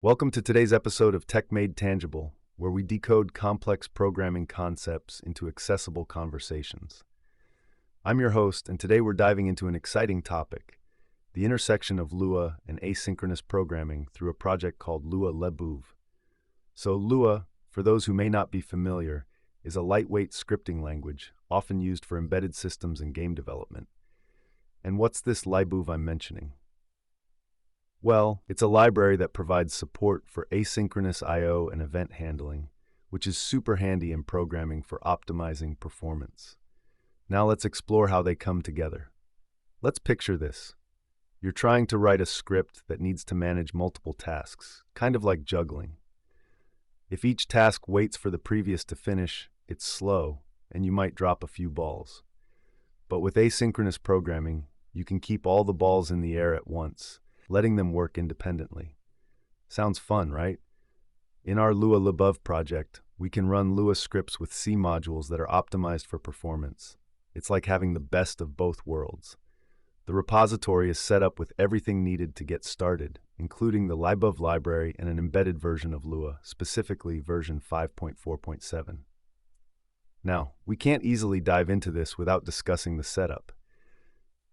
Welcome to today's episode of Tech Made Tangible, where we decode complex programming concepts into accessible conversations. I'm your host, and today we're diving into an exciting topic, the intersection of Lua and asynchronous programming through a project called lua-libuv. So Lua, for those who may not be familiar, is a lightweight scripting language, often used for embedded systems and game development. And what's this libuv I'm mentioning? Well, it's a library that provides support for asynchronous I/O and event handling, which is super handy in programming for optimizing performance. Now let's explore how they come together. Let's picture this. You're trying to write a script that needs to manage multiple tasks, kind of like juggling. If each task waits for the previous to finish, it's slow, and you might drop a few balls. But with asynchronous programming, you can keep all the balls in the air at once, letting them work independently. Sounds fun, right? In our lua-libuv project, we can run Lua scripts with C modules that are optimized for performance. It's like having the best of both worlds. The repository is set up with everything needed to get started, including the libuv library and an embedded version of Lua, specifically version 5.4.7. Now, we can't easily dive into this without discussing the setup.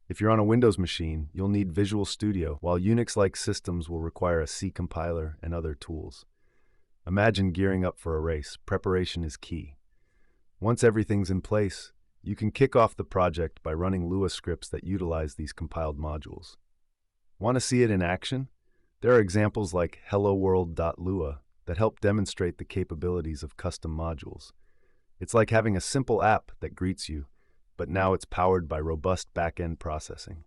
If you're on a Windows machine, you'll need Visual Studio, while Unix-like systems will require a C compiler and other tools. Imagine gearing up for a race. Preparation is key. Once everything's in place, you can kick off the project by running Lua scripts that utilize these compiled modules. Want to see it in action? There are examples like helloworld.lua that help demonstrate the capabilities of custom modules. It's like having a simple app that greets you, but now it's powered by robust back-end processing.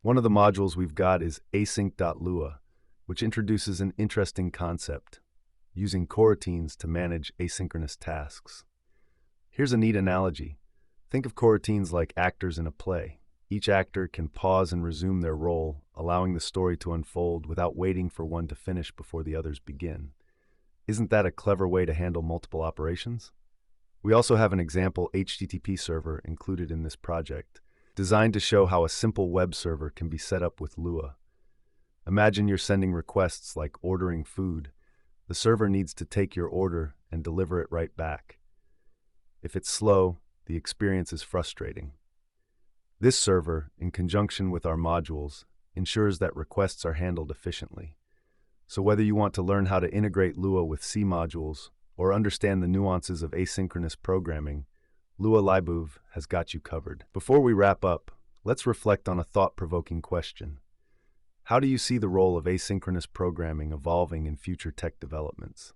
One of the modules we've got is async.lua, which introduces an interesting concept, using coroutines to manage asynchronous tasks. Here's a neat analogy. Think of coroutines like actors in a play. Each actor can pause and resume their role, allowing the story to unfold without waiting for one to finish before the others begin. Isn't that a clever way to handle multiple operations? We also have an example HTTP server included in this project, designed to show how a simple web server can be set up with Lua. Imagine you're sending requests like ordering food. The server needs to take your order and deliver it right back. If it's slow, the experience is frustrating. This server, in conjunction with our modules, ensures that requests are handled efficiently. So whether you want to learn how to integrate Lua with C modules, or understand the nuances of asynchronous programming, lua-libuv has got you covered. Before we wrap up, let's reflect on a thought-provoking question. How do you see the role of asynchronous programming evolving in future tech developments?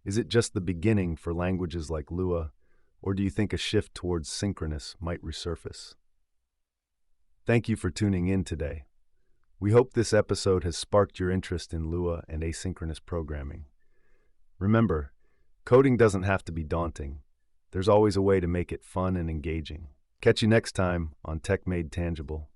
Is it just the beginning for languages like Lua, or do you think a shift towards synchronous might resurface? Thank you for tuning in today. We hope this episode has sparked your interest in Lua and asynchronous programming. Remember, coding doesn't have to be daunting. There's always a way to make it fun and engaging. Catch you next time on Tech Made Tangible.